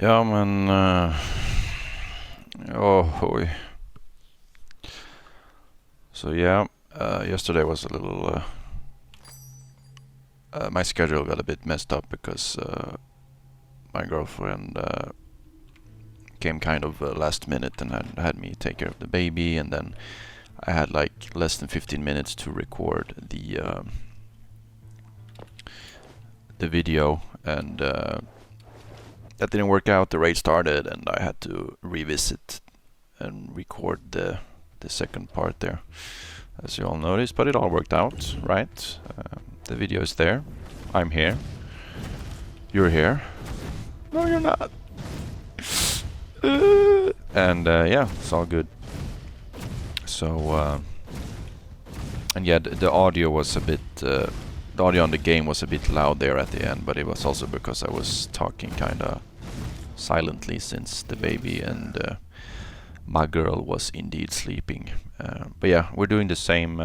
Ja, men... oj. So yeah, yesterday was a little... my schedule got a bit messed up because my girlfriend came kind of last minute and had me take care of the baby, and then I had like less than 15 minutes to record the video, and that didn't work out. The raid started and I had to revisit and record the second part there, as you all noticed, but it all worked out, right? The video is there. I'm here. You're here. No, you're not. And yeah, it's all good. So and yeah, the audio was a bit the audio on the game was a bit loud there at the end, but it was also because I was talking kind of silently since the baby and my girl was indeed sleeping. But yeah, we're doing the same.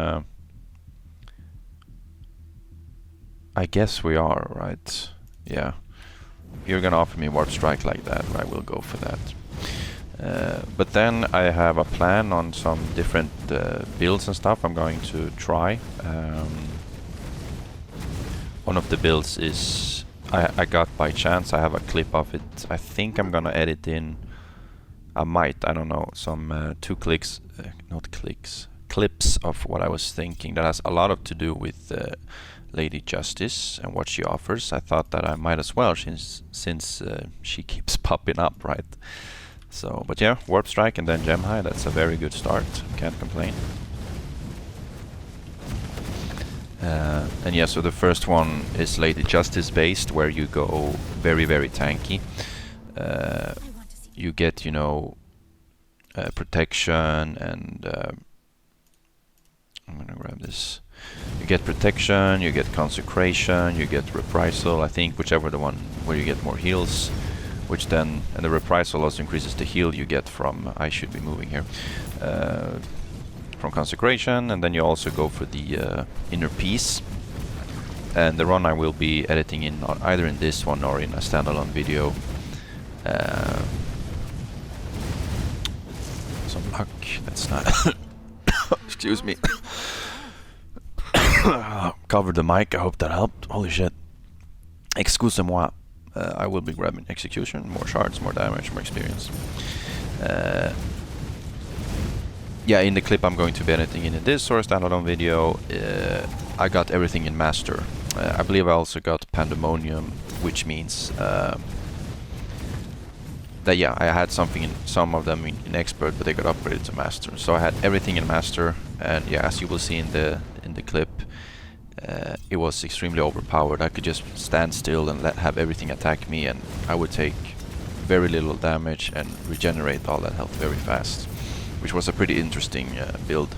I guess we are, right? Yeah. If you're gonna offer me Warp Strike like that, I will go for that. But then I have a plan on some different builds and stuff I'm going to try. One of the builds is I got by chance. I have a clip of it. I think I'm gonna edit in. I don't know, some clips of what I was thinking. That has a lot to do with Lady Justice and what she offers. I thought that I might as well, since she keeps popping up, right? So, but yeah, Warp Strike and then Gem High, that's a very good start. Can't complain. And yeah, so the first one is Lady Justice based, where you go very, very tanky. You get, you know, protection and... I'm gonna grab this. You get protection, you get consecration, you get reprisal, I think, whichever the one where you get more heals, which then, and the reprisal also increases the heal you get from, I should be moving here, from consecration, and then you also go for the inner peace. And the run I will be editing in either in this one or in a standalone video. Some luck, that's not... Excuse me. Covered the mic, I hope that helped. Holy shit. Excusez-moi. I will be grabbing execution, more shards, more damage, more experience. Yeah, in the clip I'm going to be editing in this or a standalone video, I got everything in Master. I believe I also got Pandemonium, which means that yeah, I had some of them in Expert, but they got upgraded to Master. So I had everything in Master, and yeah, as you will see in the clip, it was extremely overpowered. I could just stand still and have everything attack me, and I would take very little damage and regenerate all that health very fast, which was a pretty interesting build,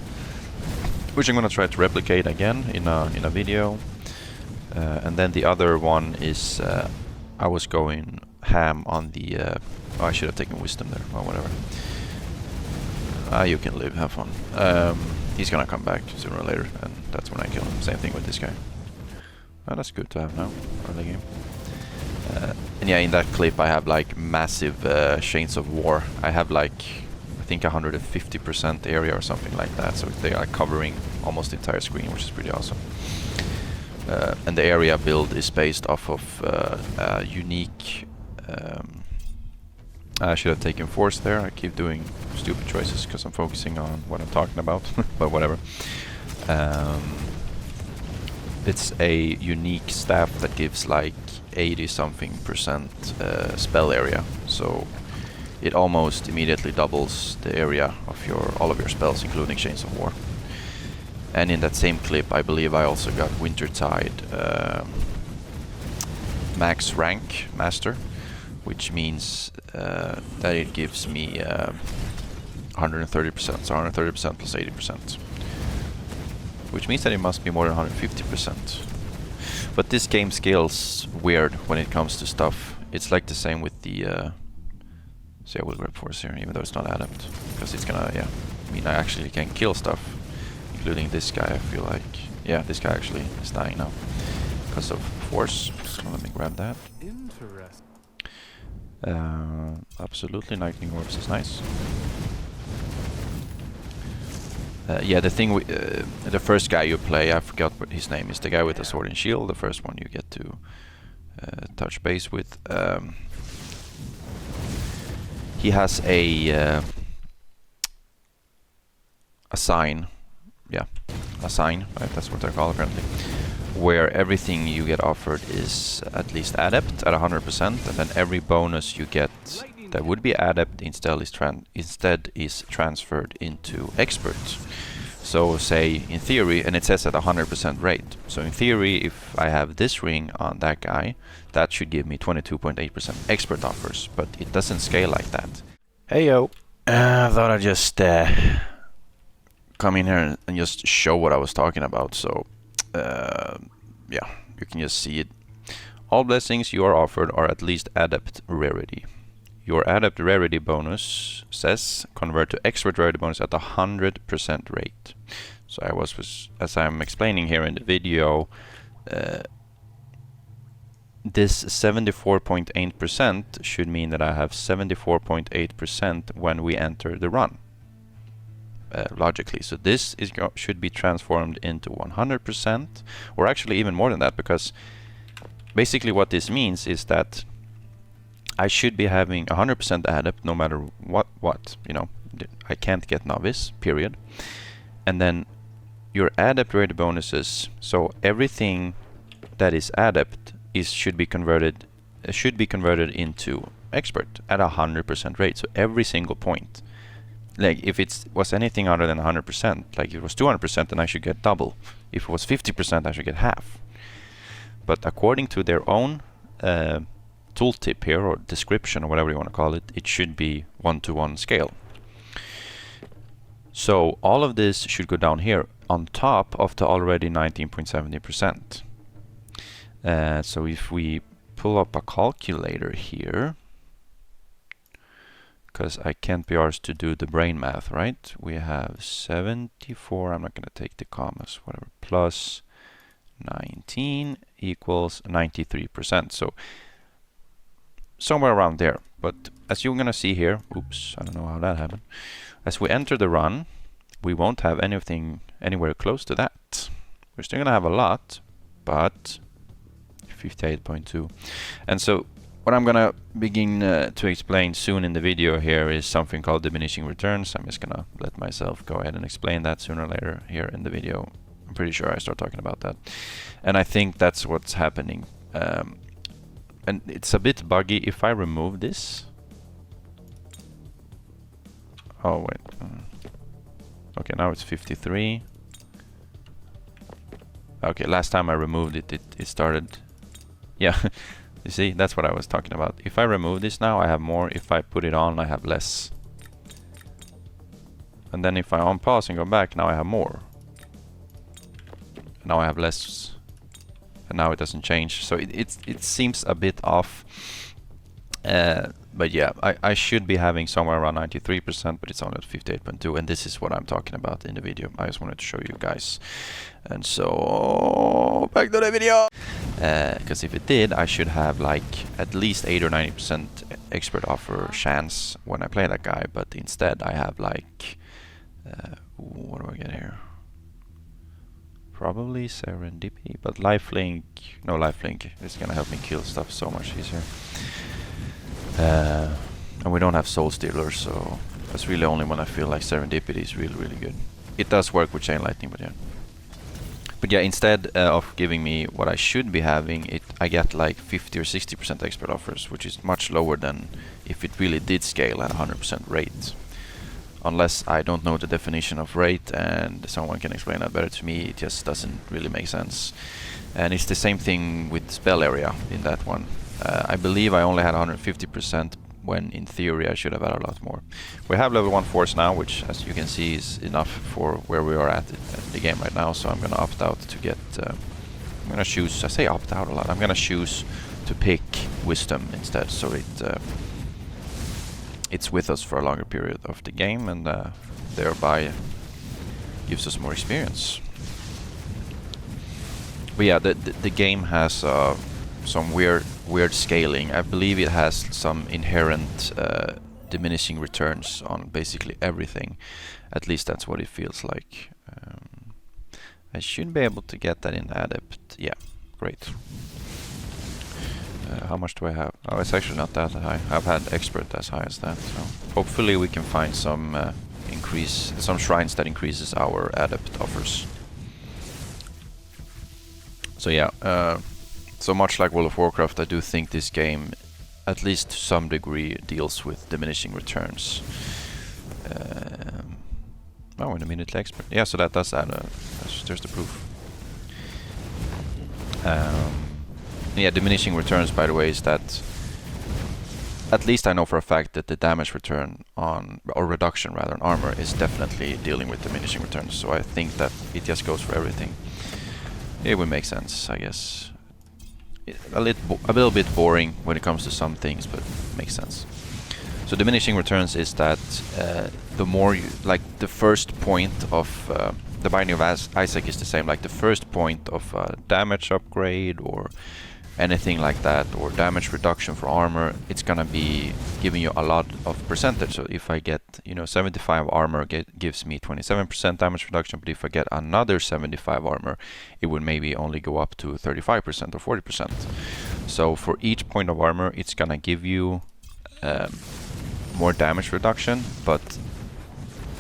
which I'm gonna try to replicate again in a video. And then the other one is I was going ham on the oh, I should have taken wisdom there, or whatever. You can live, have fun. He's gonna come back sooner or later, and that's when I kill him. Same thing with this guy. Oh, that's good to have now, early game. And yeah, in that clip I have like massive Chains of War. I have like, I think 150% area or something like that, so they are covering almost the entire screen, which is pretty awesome. And the area build is based off of a unique... I should have taken Force there. I keep doing stupid choices because I'm focusing on what I'm talking about, but whatever. It's a unique staff that gives like 80-something% spell area, so it almost immediately doubles the area of all of your spells, including Chains of War. And in that same clip, I believe I also got Wintertide max rank master, which means that it gives me 130%, so 130% plus 80%. Which means that it must be more than 150%. But this game scales weird when it comes to stuff. It's like the same with the... so I will grab Force here, even though it's not adept. Because it's gonna, yeah, I mean I actually can kill stuff. Including this guy, I feel like. Yeah, this guy actually is dying now. Because of Force. So let me grab that. Interesting. Absolutely, Lightning Orbs is nice. Yeah, the thing with the first guy you play, I forgot what his name is, the guy with the sword and shield, the first one you get to touch base with. He has a sign, yeah, a sign, right? That's what they're called apparently, where everything you get offered is at least adept at 100%, and then every bonus you get that would be adept instead is transferred into expert. So say in theory, and it says at 100% rate. So in theory, if I have this ring on that guy, that should give me 22.8% expert offers, but it doesn't scale like that. Hey yo, I thought I'd just come in here and just show what I was talking about. So yeah, you can just see it. All blessings you are offered are at least adept rarity. Your adept rarity bonus says convert to expert rarity bonus at 100% rate. So as I'm explaining here in the video, this 74.8% should mean that I have 74.8% when we enter the run. Logically, so this should be transformed into 100%, or actually even more than that, because basically what this means is that I should be having 100% adept no matter what, you know, I can't get novice, period. And then your adept rarity bonuses, so everything that is adept should be converted into expert at 100% rate. So every single point. Like if it was anything other than 100%, like if it was 200%, then I should get double. If it was 50%, I should get half. But according to their own tooltip here, or description, or whatever you want to call it, it should be 1-to-1 scale. So all of this should go down here on top of the already 19.70%. So if we pull up a calculator here, because I can't be arsed to do the brain math, right? We have 74, I'm not going to take the commas, whatever, plus 19 equals 93%. So somewhere around there. But as you're going to see here, oops, I don't know how that happened. As we enter the run, we won't have anything anywhere close to that. We're still going to have a lot, but 58.2. And so what I'm going to begin to explain soon in the video here is something called diminishing returns. I'm just going to let myself go ahead and explain that sooner or later here in the video. I'm pretty sure I start talking about that. And I think that's what's happening. And it's a bit buggy. If I remove this... Oh, wait. Okay, now it's 53. Okay, last time I removed it, it started... Yeah, you see, that's what I was talking about. If I remove this now, I have more. If I put it on, I have less. And then if I unpause and go back, now I have more. Now I have less. And now it doesn't change. So it seems a bit off. But yeah, I should be having somewhere around 93%, but it's only at 58.2, and this is what I'm talking about in the video. I just wanted to show you guys. And so, back to the video! Because if it did, I should have like at least 80 or 90% expert offer chance when I play that guy, but instead I have like, what do I get here? Probably Serendipity, but Lifelink, no Lifelink, is gonna help me kill stuff so much easier. And we don't have Soul Stealers, so that's really only when I feel like Serendipity is really, really good. It does work with Chain Lightning, but yeah. But yeah, instead of giving me what I should be having, I get like 50 or 60% expert offers, which is much lower than if it really did scale at 100% rate. Unless I don't know the definition of rate and someone can explain that better to me, it just doesn't really make sense. And it's the same thing with spell area in that one. I believe I only had 150%, when in theory I should have had a lot more. We have level 1 force now, which as you can see is enough for where we are at the game right now, so I'm gonna opt out to get... I'm gonna choose... I say opt out a lot. I'm gonna choose to pick Wisdom instead, so it's with us for a longer period of the game, and thereby gives us more experience. But yeah, the game has some weird weird scaling. I believe it has some inherent diminishing returns on basically everything. At least that's what it feels like. I should be able to get that in Adept. Yeah, great. How much do I have? Oh, it's actually not that high. I've had Expert as high as that, so hopefully we can find some some shrines that increases our Adept offers. So yeah, so much like World of Warcraft, I do think this game, at least to some degree, deals with diminishing returns. Oh, in a minute Expert. Yeah, so that does add there's the proof. Yeah, diminishing returns, by the way, is that at least I know for a fact that the damage return on, or reduction rather, on armor is definitely dealing with diminishing returns. So I think that it just goes for everything. It would make sense, I guess. A little bit boring when it comes to some things, but makes sense. So diminishing returns is that the more you, like the first point of the Binding of Isaac is the same, like the first point of damage upgrade or anything like that, or damage reduction for armor, it's gonna be giving you a lot of percentage. So if I get, 75 armor, gives me 27% damage reduction, but if I get another 75 armor, it would maybe only go up to 35% or 40%. So for each point of armor, it's gonna give you more damage reduction, but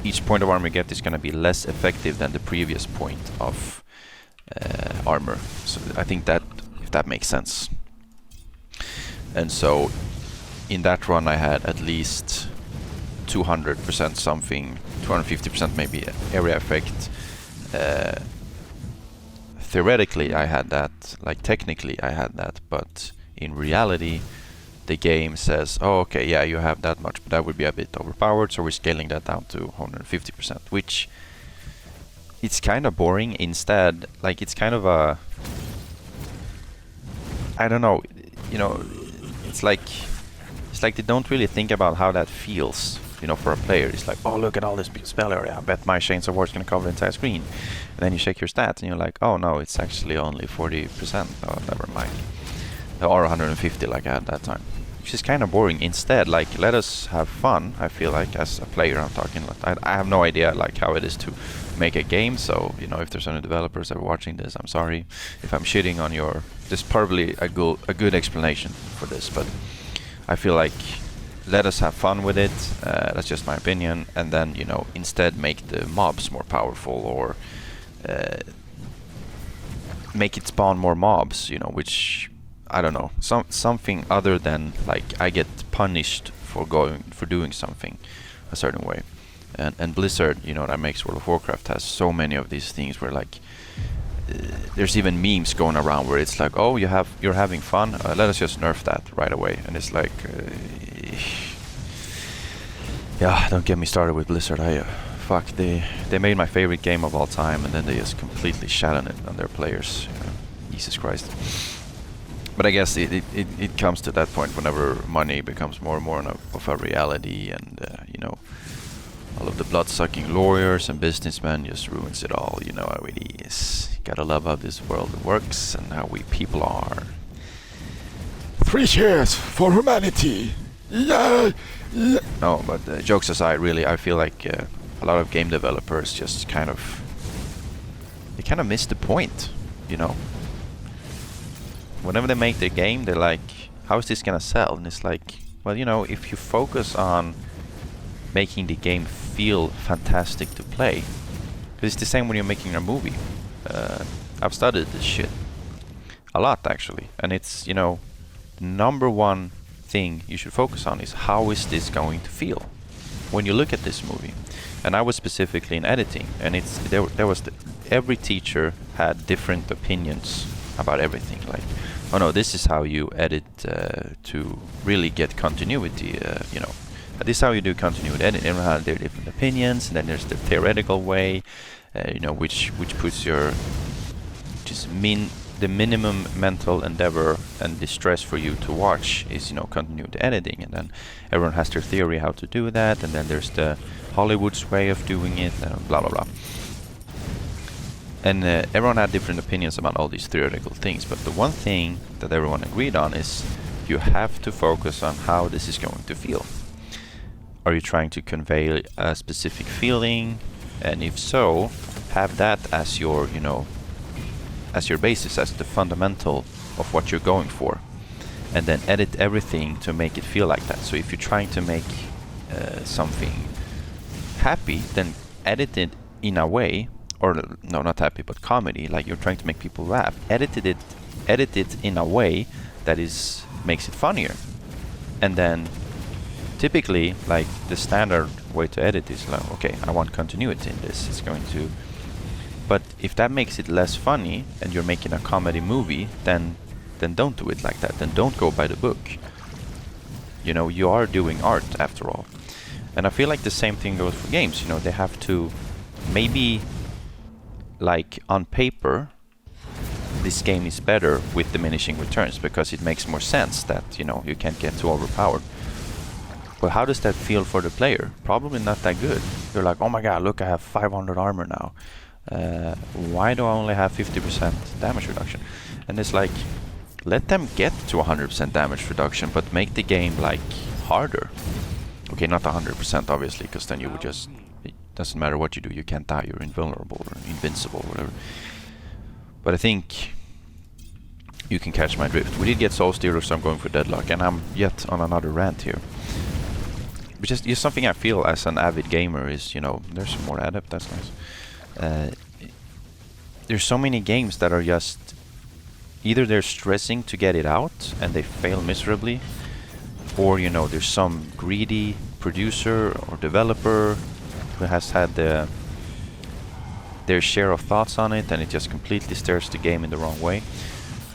each point of armor you get is gonna be less effective than the previous point of armor. So I think that, if that makes sense. And so in that run I had at least 200% something, 250% maybe area effect. Theoretically I had that, like technically I had that, but in reality the game says, oh okay, yeah, you have that much, but that would be a bit overpowered, so we're scaling that down to 150%, which it's kind of boring. Instead, like, it's kind of a, I don't know, it's like they don't really think about how that feels, for a player. It's like, oh, look at all this big spell area, I bet my Chains of War is gonna cover the entire screen. And then you check your stats and you're like, oh no, it's actually only 40%. Oh, never mind. Or 150 like I had that time. Which is kind of boring. Instead, like, let us have fun, I feel like, as a player. I'm talking, I have no idea like how it is to make a game, so if there's any developers that are watching this, I'm sorry if I'm shitting on your, there's probably a good explanation for this, but I feel like let us have fun with it. That's just my opinion. And then instead make the mobs more powerful, or make it spawn more mobs, which, I don't know, something other than like I get punished for doing something a certain way. And Blizzard, that makes World of Warcraft, has so many of these things where like there's even memes going around where it's like, oh, you're having fun, let us just nerf that right away. And it's like, yeah, don't get me started with Blizzard. Fuck, they made my favorite game of all time, and then they just completely shat on it on their players. Jesus Christ. But I guess it comes to that point whenever money becomes more and more of a reality, and all of the blood-sucking lawyers and businessmen just ruins it all. How it is. You gotta love how this world works and how we people are. 3 cheers for humanity! Yay! Yeah. No, but jokes aside, really, I feel like a lot of game developers just kind of miss the point, Whenever they make their game, they're like, how is this gonna sell? And it's like, well, if you focus on making the game feel fantastic to play, because it's the same when you're making a movie. I've studied this shit a lot, actually, and it's, the number one thing you should focus on is how is this going to feel when you look at this movie. And I was specifically in editing, and every teacher had different opinions about everything. Like, oh no, this is how you edit to really get continuity. This is how you do continuity editing. Everyone had their different opinions, and then there's the theoretical way, which puts the minimum mental endeavor and distress for you to watch is continuity editing, and then everyone has their theory how to do that, and then there's the Hollywood's way of doing it, and blah blah blah. And everyone had different opinions about all these theoretical things, but the one thing that everyone agreed on is you have to focus on how this is going to feel. Are you trying to convey a specific feeling? And if so, have that as your, you know, as your basis, as the fundamental of what you're going for. And then edit everything to make it feel like that. So if you're trying to make something happy, then edit it in a way, or no, not happy, but comedy, like you're trying to make people laugh. Edit it in a way that makes it funnier. And then typically, like, the standard way to edit is like, okay, I want continuity in this. It's going to... But if that makes it less funny and you're making a comedy movie, then don't do it like that. Then don't go by the book. You know, you are doing art after all. And I feel like the same thing goes for games. You know, they have to maybe, like, on paper, this game is better with diminishing returns because it makes more sense that, you know, you can't get too overpowered. But how does that feel for the player? Probably not that good. You're like, oh my god, look, I have 500 armor now. Why do I only have 50% damage reduction? And it's like, let them get to 100% damage reduction, but make the game, like, harder. Okay, not 100% obviously, because then you would just... It doesn't matter what you do, you can't die, you're invulnerable or invincible or whatever. But I think you can catch my drift. We did get Soul Stealer, so I'm going for Deadlock, and I'm yet on another rant here. But just something I feel as an avid gamer is, you know, there's some more Adept, that's nice. There's so many games that are just... Either they're stressing to get it out and they fail miserably, or, you know, there's some greedy producer or developer who has had their share of thoughts on it and it just completely steers the game in the wrong way.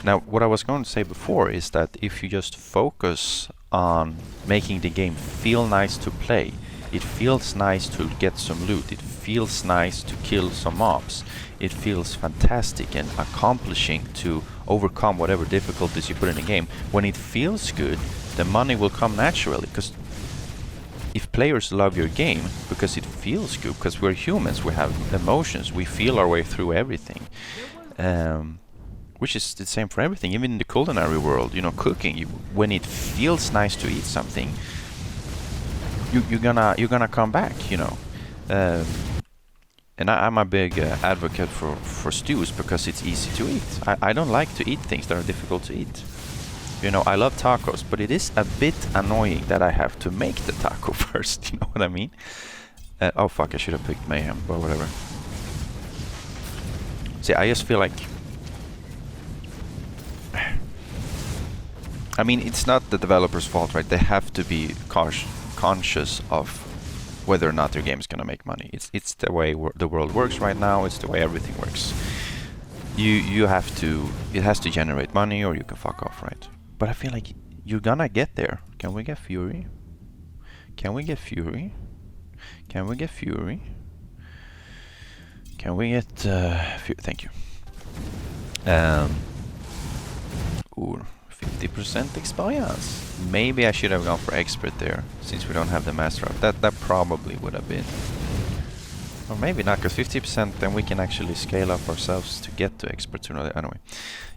Now, what I was going to say before is that if you just focus on making the game feel nice to play, it feels nice to get some loot, it feels nice to kill some mobs, it feels fantastic and accomplishing to overcome whatever difficulties you put in the game. When it feels good, the money will come naturally, because if players love your game because it feels good, because we're humans, we have emotions, we feel our way through everything, which is the same for everything, even in the culinary world, you know, cooking, when it feels nice to eat something, you're gonna come back, you know. And I'm a big advocate for stews because it's easy to eat. I don't like to eat things that are difficult to eat. You know, I love tacos, but it is a bit annoying that I have to make the taco first, you know what I mean? Oh fuck, I should have picked Mayhem, but whatever. See, I just feel like... I mean, it's not the developer's fault, right? They have to be conscious of whether or not their game is going to make money. It's the way the world works right now. It's the way everything works. You have to... It has to generate money or you can fuck off, right? But I feel like you're gonna get there. Can we get Fury? Can we get Fury? Can we get Fury? Can we get Fury? Thank you. Ooh, 50% experience. Maybe I should have gone for expert there, since we don't have the master of that. That probably would have been. Or maybe not, because 50% then we can actually scale up ourselves to get to expert sooner. Anyway,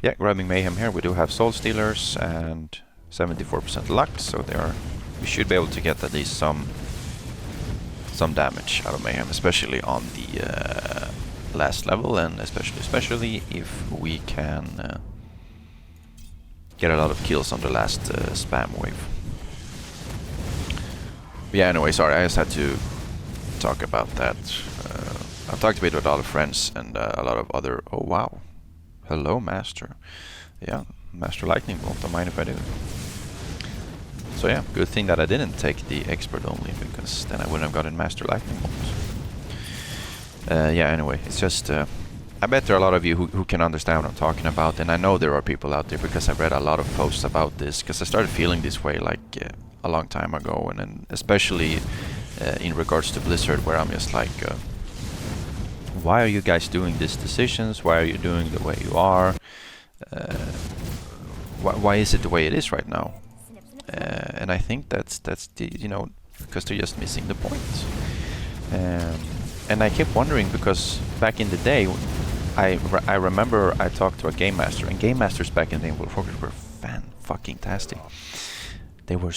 yeah, grabbing Mayhem here. We do have Soul Stealers and 74% luck, so we should be able to get at least some damage out of Mayhem, especially on the last level, and especially if we can get a lot of kills on the last spam wave. But yeah, anyway, sorry, I just had to talk about that. I've talked a bit with other friends and a lot of other... Oh wow, hello Master. Yeah, Master Lightning Bolt, don't mind if I do. So yeah, good thing that I didn't take the expert only, because then I wouldn't have gotten Master Lightning Bolt. Yeah, anyway, it's just... I bet there are a lot of you who can understand what I'm talking about, and I know there are people out there because I've read a lot of posts about this, because I started feeling this way like a long time ago, and then especially in regards to Blizzard, where I'm just like, why are you guys doing these decisions? Why are you doing the way you are? Why is it the way it is right now? And I think that's the, you know, because they're just missing the point. And I kept wondering, because back in the day, I remember I talked to a game master, and game masters back in the day were fan-fucking-tastic. They were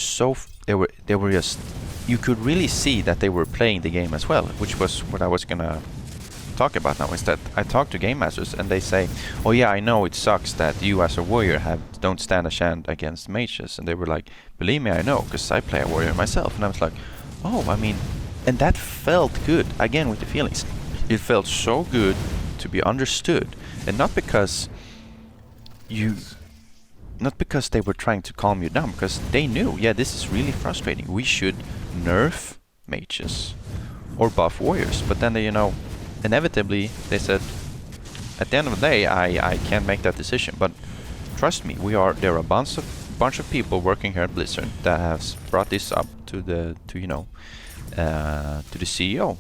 they were just, you could really see that they were playing the game as well, which was what I was gonna talk about now. Is that I talk to game masters and they say, oh yeah, I know it sucks that you as a warrior don't stand a chance against mages, and they were like, believe me, I know, because I play a warrior myself. And I was like, oh, I mean, and that felt good. Again, with the feelings, it felt so good to be understood, and not because they were trying to calm you down, because they knew, yeah, this is really frustrating. We should nerf mages or buff warriors. But then they, you know, inevitably they said, at the end of the day, I can't make that decision. But trust me, there are a bunch of people working here at Blizzard that has brought this up to the CEO.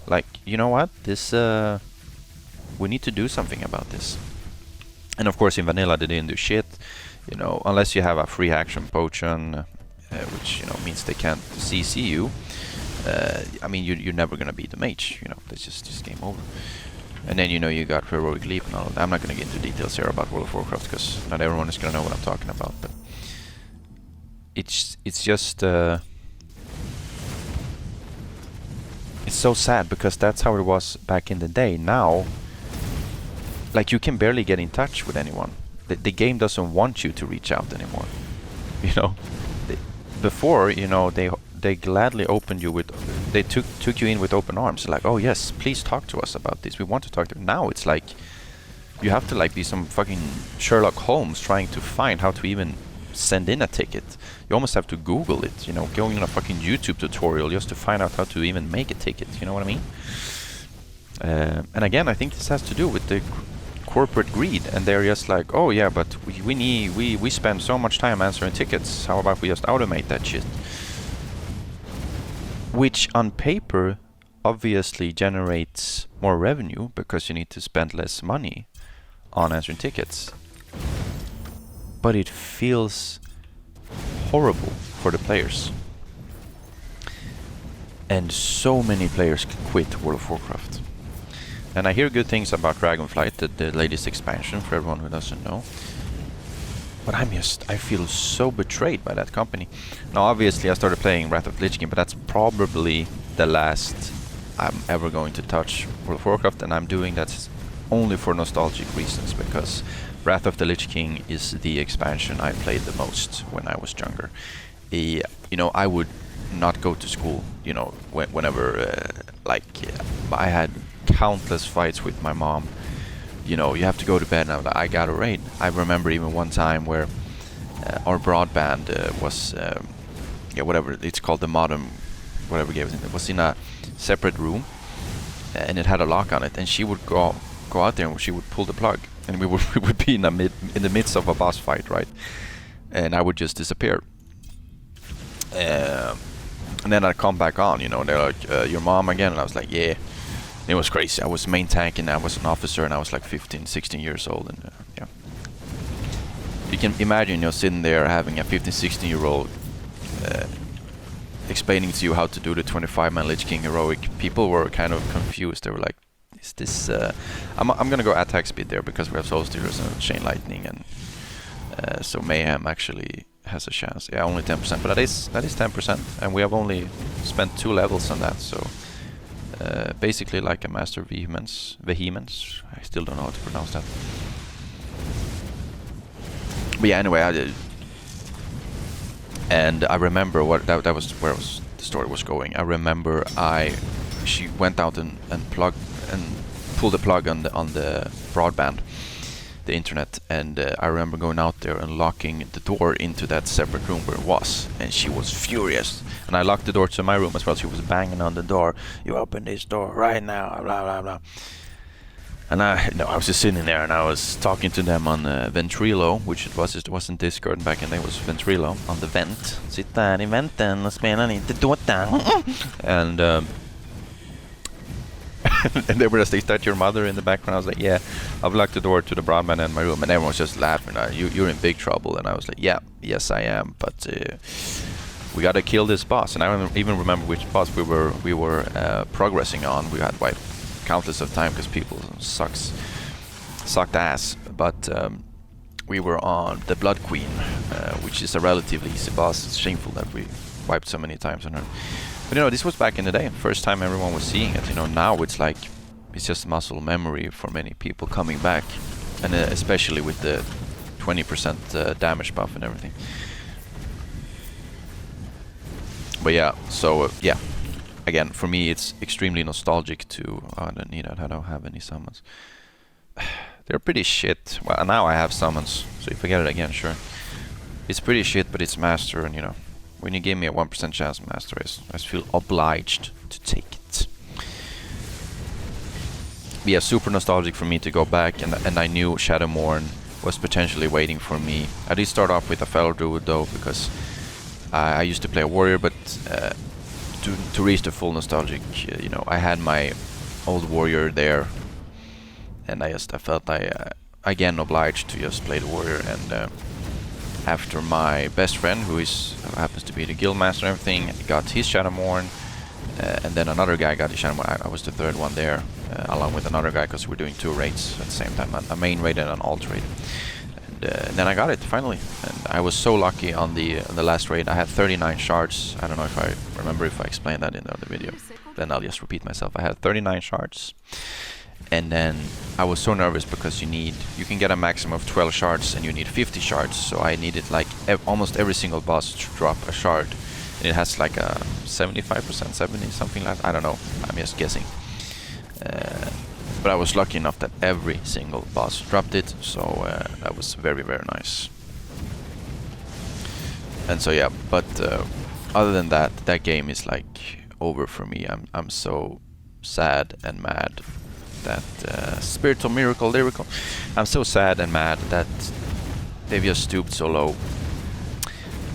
Like, you know what, this we need to do something about this. And of course, in vanilla, they didn't do shit. You know, unless you have a free action potion, which, you know, means they can't CC you. I mean, you're never gonna beat the mage. You know, that's just game over. And then, you know, you got heroic leap and all of that. I'm not gonna get into details here about World of Warcraft, because not everyone is gonna know what I'm talking about. But it's just it's so sad, because that's how it was back in the day. Now, like, you can barely get in touch with anyone. The game doesn't want you to reach out anymore. You know, before, you know, they gladly opened you with, they took you in with open arms. Like, oh yes, please talk to us about this. We want to talk to you. Now it's like you have to like be some fucking Sherlock Holmes trying to find how to even send in a ticket. You almost have to Google it. You know, going on a fucking YouTube tutorial just to find out how to even make a ticket. You know what I mean? And again, I think this has to do with the corporate greed, and they're just like, oh yeah, but we spend so much time answering tickets, how about we just automate that shit? Which on paper obviously generates more revenue, because you need to spend less money on answering tickets. But it feels horrible for the players. And so many players quit World of Warcraft. And I hear good things about Dragonflight, the latest expansion, for everyone who doesn't know. But I feel so betrayed by that company. Now, obviously, I started playing Wrath of the Lich King, but that's probably the last I'm ever going to touch World of Warcraft, and I'm doing that only for nostalgic reasons, because Wrath of the Lich King is the expansion I played the most when I was younger. You know, I would not go to school, you know, whenever, I had countless fights with my mom. You know, you have to go to bed, and I'm like, I got a raid. I remember even one time where our broadband was, whatever it's called, the modem, whatever gave it was in a separate room, and it had a lock on it. And she would go out there and she would pull the plug, and we would be in the midst of a boss fight, right? And I would just disappear. And then I'd come back on, you know, and they're like, your mom again? And I was like, yeah. It was crazy. I was main tank, and I was an officer, and I was like 15, 16 years old, and yeah. You can imagine, you know, sitting there having a 15, 16-year-old explaining to you how to do the 25-man Lich King heroic. People were kind of confused. They were like, is this... I'm gonna go attack speed there, because we have Soul Stealers and Chain Lightning, and so Mayhem actually has a chance. Yeah, only 10%, but that is 10%, and we have only spent 2 levels on that, so... basically like a Master Vehemence. I still don't know how to pronounce that. But yeah, anyway, I did. And I remember that was where the story was going. I remember she went out and pulled the plug on the broadband, the internet, and I remember going out there and locking the door into that separate room where it was, and she was furious. And I locked the door to my room as well. She was banging on the door. You open this door right now, blah blah blah. And I was just sitting there, and I was talking to them on Ventrilo, which it wasn't Discord back in the day, it was Ventrilo, on the vent. Sitt där i venten och spela lite Dota. And and they were just, is that your mother in the background? I was like, yeah, I've locked the door to the broadband in my room, and everyone was just laughing. You're in big trouble. And I was like, yeah, yes I am, but we gotta kill this boss. And I even remember which boss we were progressing on. We had wiped countless of time because people sucks. sucked ass. But we were on the Blood Queen, which is a relatively easy boss. It's shameful that we wiped so many times on her. But you know, this was back in the day, first time everyone was seeing it. You know, now it's like, it's just muscle memory for many people coming back. And especially with the 20% damage buff and everything. But yeah, so yeah. Again, for me it's extremely nostalgic to... Oh, I don't need it, I don't have any summons. They're pretty shit. Well, now I have summons, so if I get it again, sure. It's pretty shit, but it's master, and you know, when you give me a 1% chance master, I feel obliged to take it. But yeah, super nostalgic for me to go back, and I knew Shadowmourne was potentially waiting for me. I did start off with a fellow druid though, because I used to play a warrior, but to reach the full nostalgic, you know, I had my old warrior there, and I felt again obliged to just play the warrior. And after my best friend, who happens to be the guild master and everything, got his Shadowmourne, and then another guy got his Shadowmourne. I was the third one there, along with another guy, because we're doing 2 raids at the same time, a main raid and an alt raid. And then I got it finally, and I was so lucky on the last raid. I had 39 shards. I don't know if I remember if I explained that in the other video. Then I'll just repeat myself. I had 39 shards, and then I was so nervous because you can get a maximum of 12 shards, and you need 50 shards. So I needed like almost every single boss to drop a shard, and it has like a 75%, 70, something like that. I don't know. I'm just guessing. But I was lucky enough that every single boss dropped it, so that was very, very nice. And so yeah, but other than that, that game is like over for me. I'm so sad and mad that Spiritual Miracle, Lyrical. I'm so sad and mad that they've just stooped so low.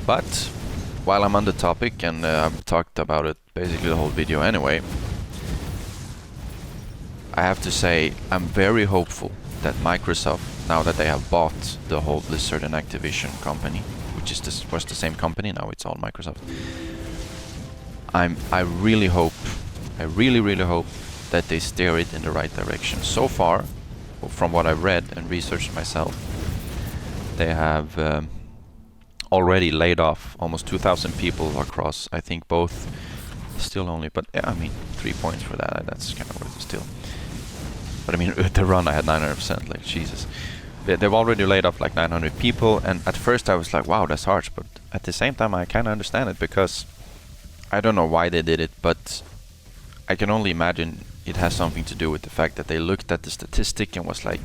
But while I'm on the topic, and I've talked about it basically the whole video anyway, I have to say I'm very hopeful that Microsoft, now that they have bought the whole Blizzard and Activision company, which was the same company, now it's all Microsoft. I really hope, I really hope that they steer it in the right direction. So far, from what I've read and researched myself, they have already laid off almost 2,000 people across, I think both, still only, but yeah, I mean, 3 points for that, that's kind of worth it still. But I mean, with the run I had 900%, like Jesus. They've already laid off like 900 people, and at first I was like, wow, that's harsh, but at the same time I kind of understand it, because I don't know why they did it, but I can only imagine it has something to do with the fact that they looked at the statistic and was like,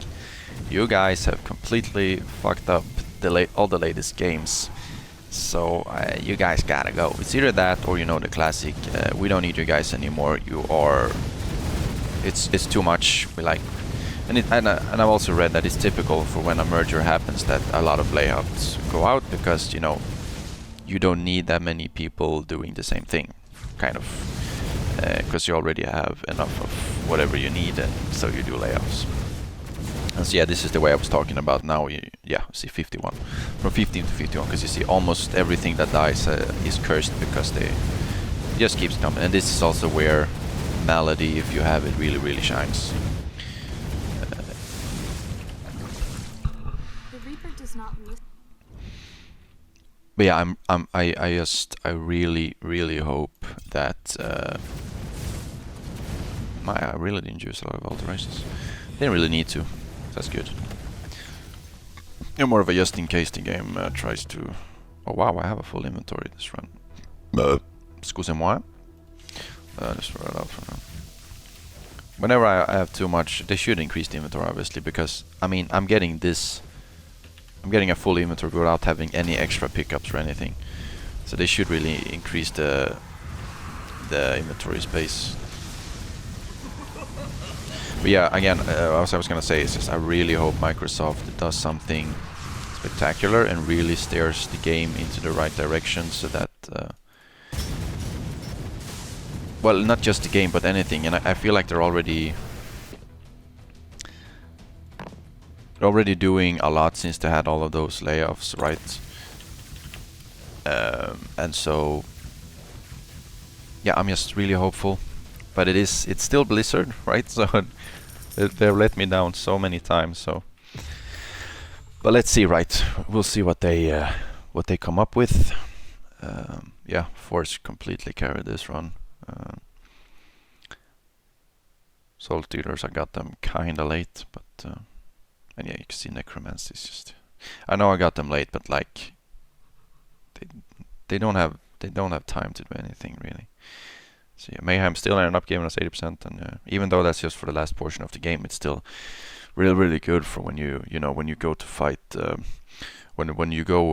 you guys have completely fucked up all the latest games, so you guys gotta go. It's either that or, you know, the classic, we don't need you guys anymore, you are... It's too much. We like, and I've also read that it's typical for when a merger happens that a lot of layoffs go out, because you know you don't need that many people doing the same thing, kind of, because you already have enough of whatever you need, and so you do layoffs. And so yeah, this is the way I was talking about now. Yeah, see 51, from 15 to 51, because you see almost everything that dies is cursed, because they just keeps coming, and this is also where Malady, if you have it, really shines. The Reaper does not listen. But yeah, I really hope that I really didn't use a lot of alterations. Didn't really need to. That's good. You're more of a just in case the game tries to. Oh wow, I have a full inventory this run. Excusez-moi. Just throw it out for now. Whenever I have too much, they should increase the inventory, obviously, because I mean I'm getting a full inventory without having any extra pickups or anything. So they should really increase the inventory space. But yeah, again, what I was gonna say is just I really hope Microsoft does something spectacular and really steers the game into the right direction, so that well, not just the game, but anything. And I feel like they're already doing a lot since they had all of those layoffs, right? And so, yeah, I'm just really hopeful. But it's still Blizzard, right? So They've let me down so many times. So, but let's see. Right, we'll see what they come up with. Yeah, Force completely carried this run. Salt Dealers, I got them kinda late, but and yeah, you can see Necromancy is just. I know I got them late, but like they don't have time to do anything really. So yeah, Mayhem still ended up giving us 80%, and even though that's just for the last portion of the game, it's still really good for when you know when you go to fight when you go